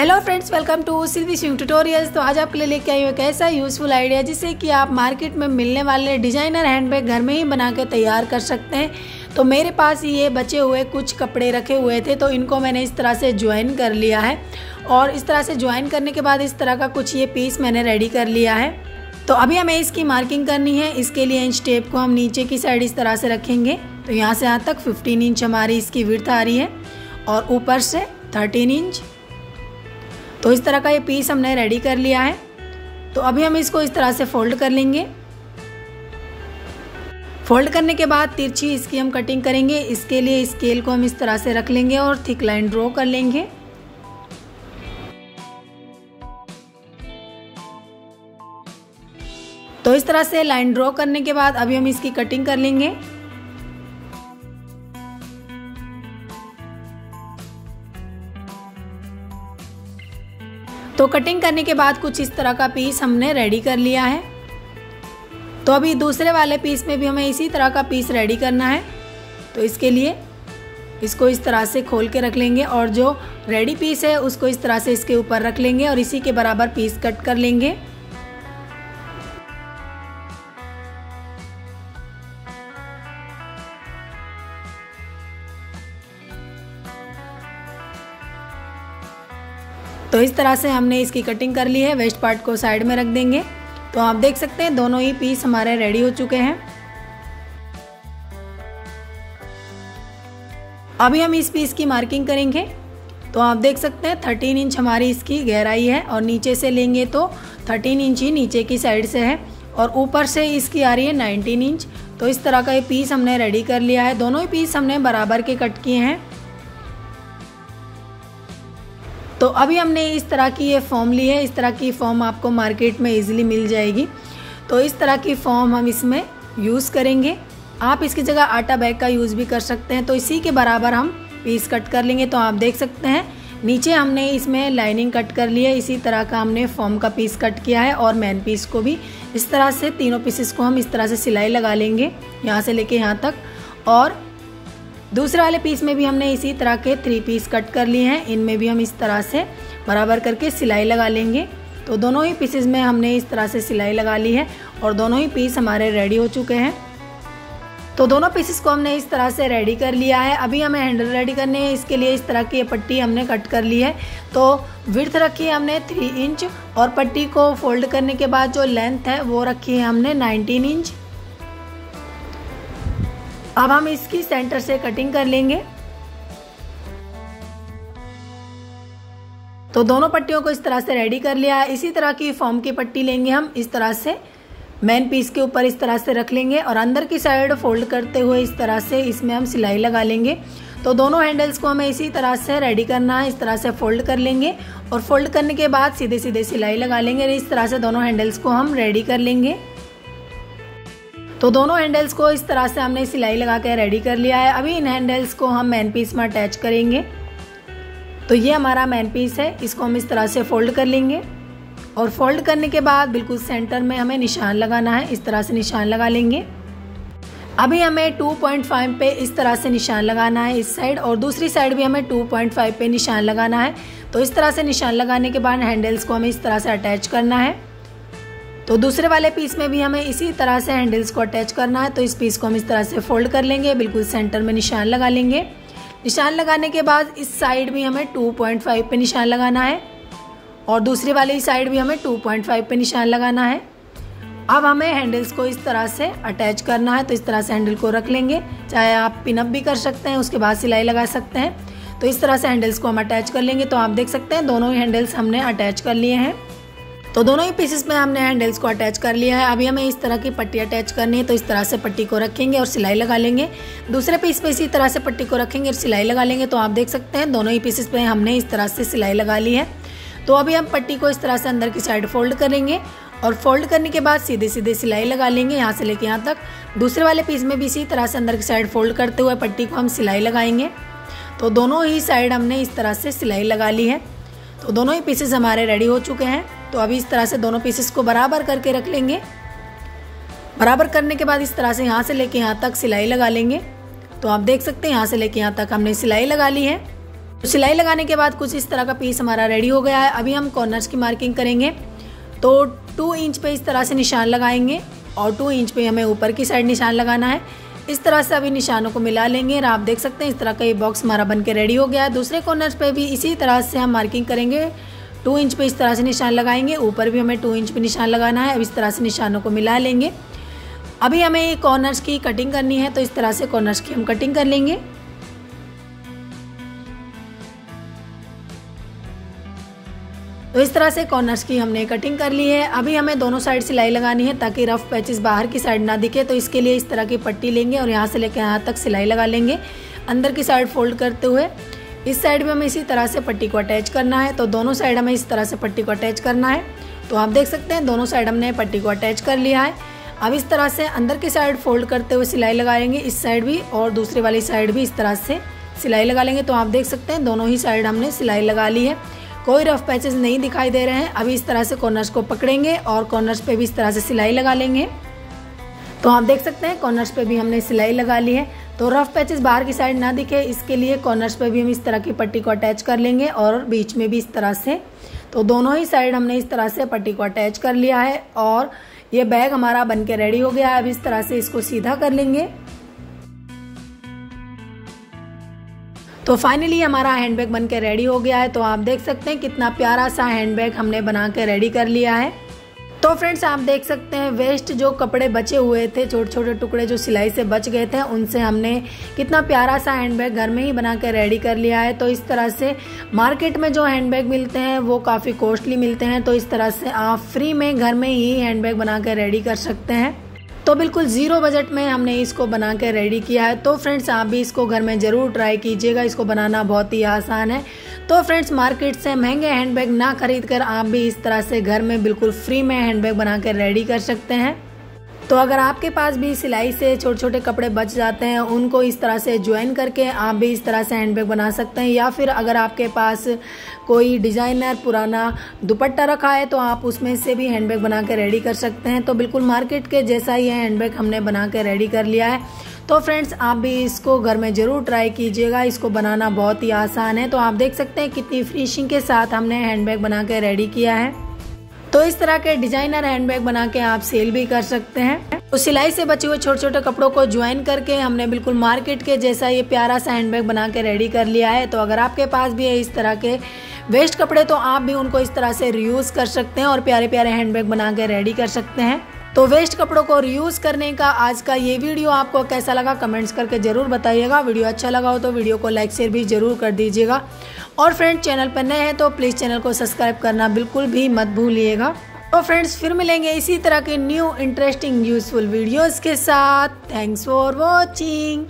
Hello friends, welcome to Silvi swing tutorials. तो आज आपके लिए लेके आई हूँ एक ऐसा यूज़फुल आइडिया जिससे कि आप मार्केट में मिलने वाले डिज़ाइनर हैंडबैग घर में ही बना के तैयार कर सकते हैं। तो मेरे पास ये बचे हुए कुछ कपड़े रखे हुए थे, तो इनको मैंने इस तरह से ज्वाइन कर लिया है। और इस तरह से ज्वाइन करने के बाद इस तरह का कुछ ये पीस मैंने रेडी कर लिया है। तो अभी हमें इसकी मार्किंग करनी है। इसके लिए इंच टेप को हम नीचे की साइड इस तरह से रखेंगे। तो यहाँ से यहाँ तक 15 इंच हमारी इसकी विड्थ आ रही है और ऊपर से 13 इंच। तो इस तरह का ये पीस हमने रेडी कर लिया है। तो अभी हम इसको इस तरह से फोल्ड कर लेंगे। फोल्ड करने के बाद तिरछी इसकी हम कटिंग करेंगे। इसके लिए स्केल को हम इस तरह से रख लेंगे और थिक लाइन ड्रॉ कर लेंगे। तो इस तरह से लाइन ड्रॉ करने के बाद अभी हम इसकी कटिंग कर लेंगे। तो कटिंग करने के बाद कुछ इस तरह का पीस हमने रेडी कर लिया है। तो अभी दूसरे वाले पीस में भी हमें इसी तरह का पीस रेडी करना है। तो इसके लिए इसको इस तरह से खोल के रख लेंगे और जो रेडी पीस है उसको इस तरह से इसके ऊपर रख लेंगे और इसी के बराबर पीस कट कर लेंगे। तो इस तरह से हमने इसकी कटिंग कर ली है। वेस्ट पार्ट को साइड में रख देंगे। तो आप देख सकते हैं दोनों ही पीस हमारे रेडी हो चुके हैं। अभी हम इस पीस की मार्किंग करेंगे। तो आप देख सकते हैं 13 इंच हमारी इसकी गहराई है और नीचे से लेंगे तो 13 इंच ही नीचे की साइड से है और ऊपर से इसकी आ रही है 19 इंच। तो इस तरह का ये पीस हमने रेडी कर लिया है। दोनों ही पीस हमने बराबर के कट किए हैं। तो अभी हमने इस तरह की ये फॉर्म ली है। इस तरह की फॉर्म आपको मार्केट में इजीली मिल जाएगी। तो इस तरह की फॉर्म हम इसमें यूज़ करेंगे। आप इसकी जगह आटा बैग का यूज़ भी कर सकते हैं। तो इसी के बराबर हम पीस कट कर लेंगे। तो आप देख सकते हैं नीचे हमने इसमें लाइनिंग कट कर ली है। इसी तरह का हमने फॉर्म का पीस कट किया है और मेन पीस को भी इस तरह से तीनों पीसेस को हम इस तरह से सिलाई लगा लेंगे, यहाँ से लेके यहाँ तक। और दूसरे वाले पीस में भी हमने इसी तरह के 3 पीस कट कर लिए हैं। इनमें भी हम इस तरह से बराबर करके सिलाई लगा लेंगे। तो दोनों ही पीसेस में हमने इस तरह से सिलाई लगा ली है और दोनों ही पीस हमारे रेडी हो चुके हैं। तो दोनों पीसेस को हमने इस तरह से रेडी कर लिया है। अभी हमें हैंडल रेडी करने हैं। इसके लिए इस तरह की पट्टी हमने कट कर ली है। तो विड्थ रखी है हमने 3 इंच और पट्टी को फोल्ड करने के बाद जो लेंथ है वो रखी है हमने 19 इंच। अब हम इसकी सेंटर से कटिंग कर लेंगे। तो दोनों पट्टियों को इस तरह से रेडी कर लिया है। इसी तरह की फॉर्म की पट्टी लेंगे हम, इस तरह से मेन पीस के ऊपर इस तरह से रख लेंगे और अंदर की साइड फोल्ड करते हुए इस तरह से इसमें हम सिलाई लगा लेंगे। तो दोनों हैंडल्स को हमें इसी तरह से रेडी करना है। इस तरह से फोल्ड कर लेंगे और फोल्ड करने के बाद सीधे सीधे सिलाई लगा लेंगे। इस तरह से दोनों हैंडल्स को हम रेडी कर लेंगे। तो दोनों हैंडल्स को इस तरह से हमने सिलाई लगा के रेडी कर लिया है। अभी इन हैंडल्स को हम मेन पीस में अटैच करेंगे। तो ये हमारा मेन पीस है। इसको हम इस तरह से फोल्ड कर लेंगे और फोल्ड करने के बाद बिल्कुल सेंटर में हमें निशान लगाना है। इस तरह से निशान लगा लेंगे। अभी हमें 2.5 पे इस तरह से निशान लगाना है इस साइड और दूसरी साइड भी हमें 2.5 पे निशान लगाना है। तो इस तरह से निशान लगाने के बाद हैंडल्स को हमें इस तरह से अटैच करना है। तो दूसरे वाले पीस में भी हमें इसी तरह से हैंडल्स को अटैच करना है। तो इस पीस को हम इस तरह से फोल्ड कर लेंगे, बिल्कुल सेंटर में निशान लगा लेंगे। निशान लगाने के बाद इस साइड भी हमें 2.5 पे निशान लगाना है और दूसरी वाली साइड भी हमें 2.5 पे निशान लगाना है। अब हमें हैंडल्स को इस तरह से अटैच करना है। तो इस तरह से हैंडल को रख लेंगे, चाहे आप पिनअप भी कर सकते हैं, उसके बाद सिलाई लगा सकते हैं। तो इस तरह से हैंडल्स को हम अटैच कर लेंगे। तो आप देख सकते हैं दोनों ही हैंडल्स हमने अटैच कर लिए हैं। तो दोनों ही पीसेस में हमने हैंडल्स को अटैच कर लिया है। अभी हमें इस तरह की पट्टी अटैच करनी है। तो इस तरह से पट्टी को रखेंगे और सिलाई लगा लेंगे। दूसरे पीस पे इसी तरह से पट्टी को रखेंगे और सिलाई लगा लेंगे। तो आप देख सकते हैं दोनों ही पीसेस पे हमने इस तरह से सिलाई लगा ली है। तो अभी हम पट्टी को इस तरह से अंदर की साइड फोल्ड करेंगे और फोल्ड करने के बाद सीधे सीधे सिलाई लगा लेंगे, यहाँ से लेके यहाँ तक। दूसरे वाले पीस में भी इसी तरह से अंदर की साइड फोल्ड करते हुए पट्टी को हम सिलाई लगाएंगे। तो दोनों ही साइड हमने इस तरह से सिलाई लगा ली है। तो दोनों ही पीसेस हमारे रेडी हो चुके हैं। तो अभी इस तरह से दोनों पीसेस को बराबर करके रख लेंगे। बराबर करने के बाद इस तरह से यहाँ से लेके यहाँ तक सिलाई लगा लेंगे। तो आप देख सकते हैं यहाँ से लेके यहाँ तक हमने सिलाई लगा ली है। तो सिलाई लगाने के बाद कुछ इस तरह का पीस हमारा रेडी हो गया है। अभी हम कॉर्नर्स की मार्किंग करेंगे। तो 2 इंच पे इस तरह से निशान लगाएंगे और 2 इंच पे हमें ऊपर की साइड निशान लगाना है। इस तरह से अभी निशानों को मिला लेंगे और आप देख सकते हैं इस तरह का ये बॉक्स हमारा बन के रेडी हो गया है। दूसरे कॉर्नर्स पे भी इसी तरह से हम मार्किंग करेंगे। 2 इंच पे इस तरह से निशान लगाएंगे, ऊपर भी हमें 2 इंच पे निशान लगाना है। अब इस तरह से निशानों को मिला लेंगे। अभी हमें कॉर्नर्स की कटिंग करनी है, तो इस तरह से कॉर्नर्स की हम कटिंग कर लेंगे। तो इस तरह से कॉर्नर्स की हमने कटिंग कर ली है। अभी हमें दोनों साइड सिलाई लगानी है ताकि रफ पैचेस बाहर की साइड ना दिखे। तो इसके लिए इस तरह की पट्टी लेंगे और यहाँ से लेकर यहाँ तक सिलाई लगा लेंगे, अंदर की साइड फोल्ड करते हुए। इस साइड में हमें इसी तरह से पट्टी को अटैच करना है। तो दोनों साइड हमें इस तरह से पट्टी को अटैच करना है। तो आप देख सकते हैं दोनों साइड हमने पट्टी को अटैच कर लिया है। अब इस तरह से अंदर की साइड फोल्ड करते हुए सिलाई लगाएंगे, इस साइड भी और दूसरी वाली साइड भी इस तरह से सिलाई लगा लेंगे। तो आप देख सकते हैं दोनों ही साइड हमने सिलाई लगा ली है, कोई रफ पैचेस नहीं दिखाई दे रहे हैं। अभी इस तरह से कॉर्नर्स को पकड़ेंगे और कॉर्नर्स पे भी इस तरह से सिलाई लगा लेंगे। तो आप देख सकते हैं कॉर्नर्स पे भी हमने सिलाई लगा ली है। तो रफ पैचेस बाहर की साइड ना दिखे, इसके लिए कॉर्नर्स पे भी हम इस तरह की पट्टी को अटैच कर लेंगे और बीच में भी इस तरह से। तो दोनों ही साइड हमने इस तरह से पट्टी को अटैच कर लिया है और ये बैग हमारा बन के रेडी हो गया है। अब इस तरह से इसको सीधा कर लेंगे। तो फाइनली हमारा हैंडबैग बन के रेडी हो गया है। तो आप देख सकते हैं कितना प्यारा सा हैंडबैग हमने बना के रेडी कर लिया है। तो फ्रेंड्स आप देख सकते हैं वेस्ट जो कपड़े बचे हुए थे, छोटे छोटे टुकड़े जो सिलाई से बच गए थे, उनसे हमने कितना प्यारा सा हैंडबैग घर में ही बना के रेडी कर लिया है। तो इस तरह से मार्केट में जो हैंडबैग मिलते हैं वो काफ़ी कॉस्टली मिलते हैं। तो इस तरह से आप फ्री में घर में ही हैंडबैग बना के रेडी कर सकते हैं। तो बिल्कुल 0 बजट में हमने इसको बना के रेडी किया है। तो फ्रेंड्स आप भी इसको घर में ज़रूर ट्राई कीजिएगा, इसको बनाना बहुत ही आसान है। तो फ्रेंड्स मार्केट से महंगे हैंडबैग ना खरीद कर आप भी इस तरह से घर में बिल्कुल फ्री में हैंडबैग बना कर रेडी कर सकते हैं। तो अगर आपके पास भी सिलाई से छोटे छोटे कपड़े बच जाते हैं, उनको इस तरह से ज्वाइन करके आप भी इस तरह से हैंडबैग बना सकते हैं। या फिर अगर आपके पास कोई डिज़ाइनर पुराना दुपट्टा रखा है तो आप उसमें से भी हैंडबैग बना के रेडी कर सकते हैं। तो बिल्कुल मार्केट के जैसा ही हैंडबैग हमने बना के रेडी कर लिया है। तो फ्रेंड्स आप भी इसको घर में ज़रूर ट्राई कीजिएगा, इसको बनाना बहुत ही आसान है। तो आप देख सकते हैं कितनी फिनिशिंग के साथ हमने हैंडबैग बना के रेडी किया है। तो इस तरह के डिजाइनर हैंडबैग बना के आप सेल भी कर सकते हैं। तो सिलाई से बचे हुए छोटे छोटे कपड़ों को ज्वाइन करके हमने बिल्कुल मार्केट के जैसा ये प्यारा सा हैंडबैग बना के रेडी कर लिया है। तो अगर आपके पास भी है इस तरह के वेस्ट कपड़े तो आप भी उनको इस तरह से रीयूज कर सकते हैं और प्यारे प्यारे हैंडबैग बना के रेडी कर सकते हैं। तो वेस्ट कपड़ों को रीयूज करने का आज का ये वीडियो आपको कैसा लगा कमेंट्स करके जरूर बताइएगा। वीडियो अच्छा लगा हो तो वीडियो को लाइक शेयर भी जरूर कर दीजिएगा। और फ्रेंड्स चैनल पर नए हैं तो प्लीज़ चैनल को सब्सक्राइब करना बिल्कुल भी मत भूलिएगा। तो फ्रेंड्स फिर मिलेंगे इसी तरह के न्यू इंटरेस्टिंग यूजफुल वीडियोस के साथ। Thanks for watching.